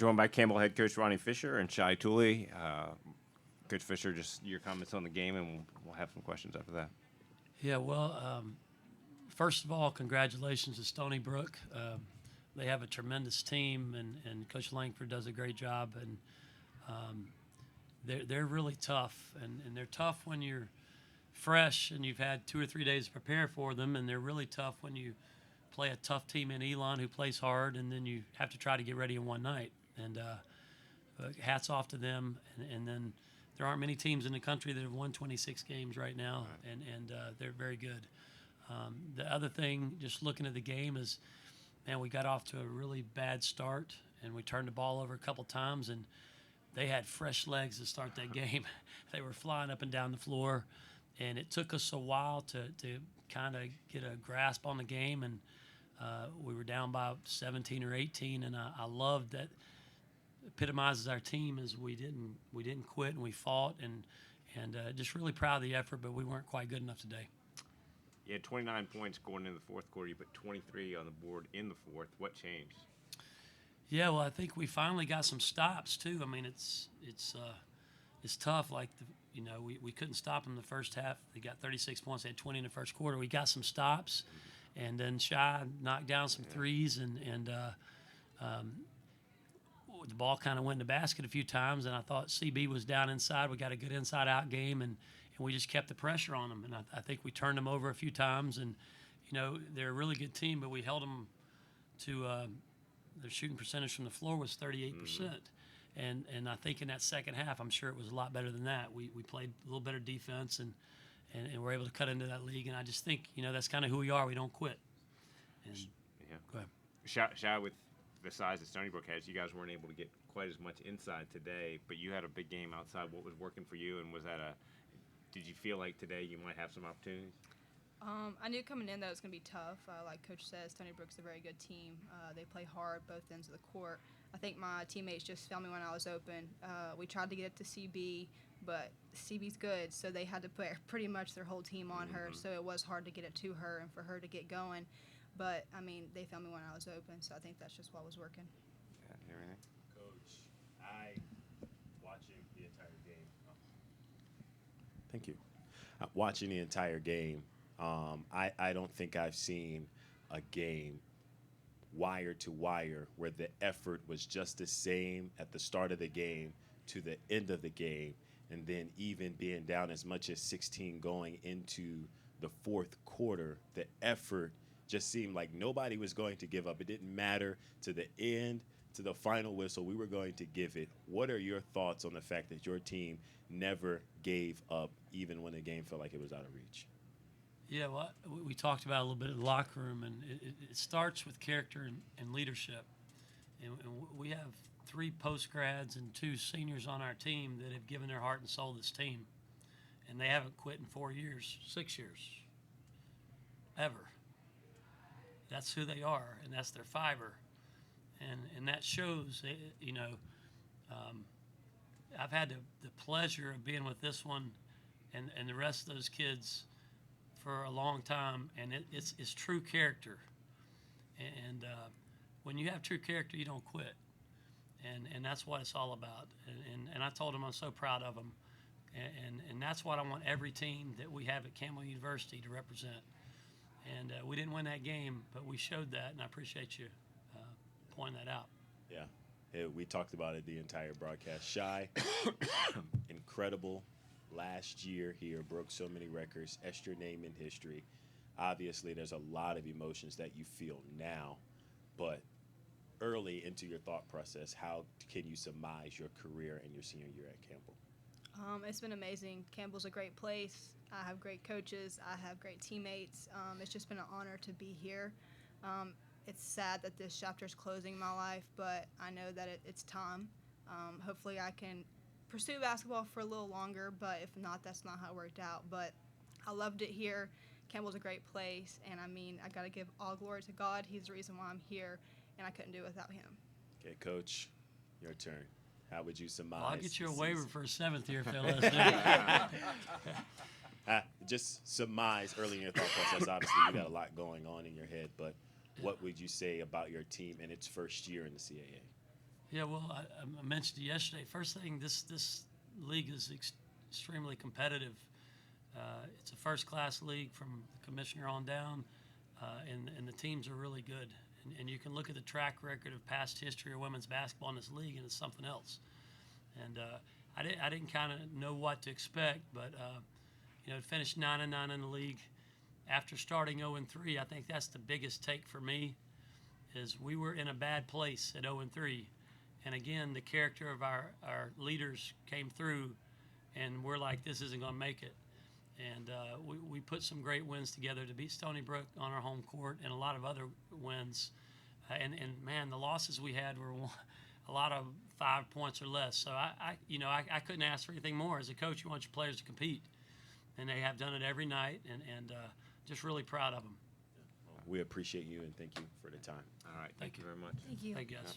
joined by Campbell head coach Ronnie Fisher and Shai Tooley. Coach Fisher, just your comments on the game, and we'll have some questions after that. Yeah, well, first of all, congratulations to Stony Brook. They have a tremendous team, and Coach Langford does a great job. And they're really tough, and they're tough when you're fresh and you've had 2 or 3 days to prepare for them, and they're really tough when you play a tough team in Elon who plays hard, and then you have to try to get ready in one night. And hats off to them. And then there aren't many teams in the country that have won 26 games right now, and they're very good. The other thing, just looking at the game, is, man, we got off to a really bad start, and we turned the ball over a couple times, and they had fresh legs to start that game. They were flying up and down the floor, and it took us a while to kind of get a grasp on the game, and we were down by 17 or 18, and I loved that. Epitomizes our team as we didn't quit, and we fought, and just really proud of the effort, but we weren't quite good enough today. You had 29 points going into the fourth quarter. You put 23 on the board in the fourth. What changed? Yeah, well, I think we finally got some stops too. I mean, it's tough. Like we couldn't stop them the first half. They got 36 points. They had 20 in the first quarter. We got some stops, and then Shai knocked down some threes, and the ball kind of went in the basket a few times, and I thought CB was down inside. We got a good inside-out game, and we just kept the pressure on them. And I think we turned them over a few times, and, they're a really good team, but we held them to their shooting percentage from the floor was 38%. And I think in that second half, I'm sure it was a lot better than that. We played a little better defense, and we're able to cut into that league. And I just think, that's kind of who we are. We don't quit. And, Go ahead. Shai, with the size that Stony Brook has, you guys weren't able to get quite as much inside today, but you had a big game outside. What was working for you, and did you feel like today you might have some opportunities? I knew coming in that it was going to be tough. Like Coach says, Stony Brook's a very good team. They play hard both ends of the court. I think my teammates just found me when I was open. We tried to get it to CB, but CB's good, so they had to put pretty much their whole team on her, so it was hard to get it to her and for her to get going. But, they found me when I was open, so I think that's just what was working. Yeah, everything. Coach, watching the entire game. Thank you. Watching the entire game, I don't think I've seen a game wire to wire where the effort was just the same at the start of the game to the end of the game, and then even being down as much as 16 going into the fourth quarter, the effort just seemed like nobody was going to give up. It didn't matter to the end, to the final whistle. We were going to give it. What are your thoughts on the fact that your team never gave up, even when the game felt like it was out of reach? Yeah, well, we talked about it a little bit in the locker room, and it starts with character and leadership. And we have 3 post-grads and 2 seniors on our team that have given their heart and soul to this team. And they haven't quit in 4 years, 6 years, ever. That's who they are, and that's their fiber. And that shows, I've had the pleasure of being with this one and the rest of those kids for a long time, and it's true character. And when you have true character, you don't quit. And that's what it's all about. And I told them I'm so proud of them. And that's what I want every team that we have at Campbell University to represent. And we didn't win that game, but we showed that, and I appreciate you pointing that out. Yeah, we talked about it the entire broadcast. Shai, incredible. Last year here, broke so many records, etched your name in history. Obviously, there's a lot of emotions that you feel now, but early into your thought process, how can you surmise your career and your senior year at Campbell? It's been amazing. Campbell's a great place. I have great coaches. I have great teammates. It's just been an honor to be here. It's sad that this chapter is closing in my life, but I know that it's time. Hopefully I can pursue basketball for a little longer, but if not, that's not how it worked out. But I loved it here. Campbell's a great place, and I got to give all glory to God. He's the reason why I'm here, and I couldn't do it without him. Okay, Coach, your turn. How would you surmise? Well, I'll get you a waiver for a 7th year, fellas. Just surmise early in your thought process. Obviously, you got a lot going on in your head, but what would you say about your team in its first year in the CAA? Yeah, well, I mentioned it yesterday. First thing, this league is extremely competitive. It's a first-class league from the commissioner on down, and the teams are really good. And you can look at the track record of past history of women's basketball in this league, and it's something else. And I didn't kind of know what to expect, but to finish 9-9 in the league after starting 0-3, I think that's the biggest take for me. Is we were in a bad place at 0-3. And again, the character of our leaders came through, and we're like, this isn't going to make it. And we put some great wins together to beat Stony Brook on our home court and a lot of other wins. And man, the losses we had were a lot of 5 points or less. So I couldn't ask for anything more. As a coach, you want your players to compete, and they have done it every night, and just really proud of them. We appreciate you and thank you for the time. All right. Thank Thank you you. very much. Thank you. Thank you, guys.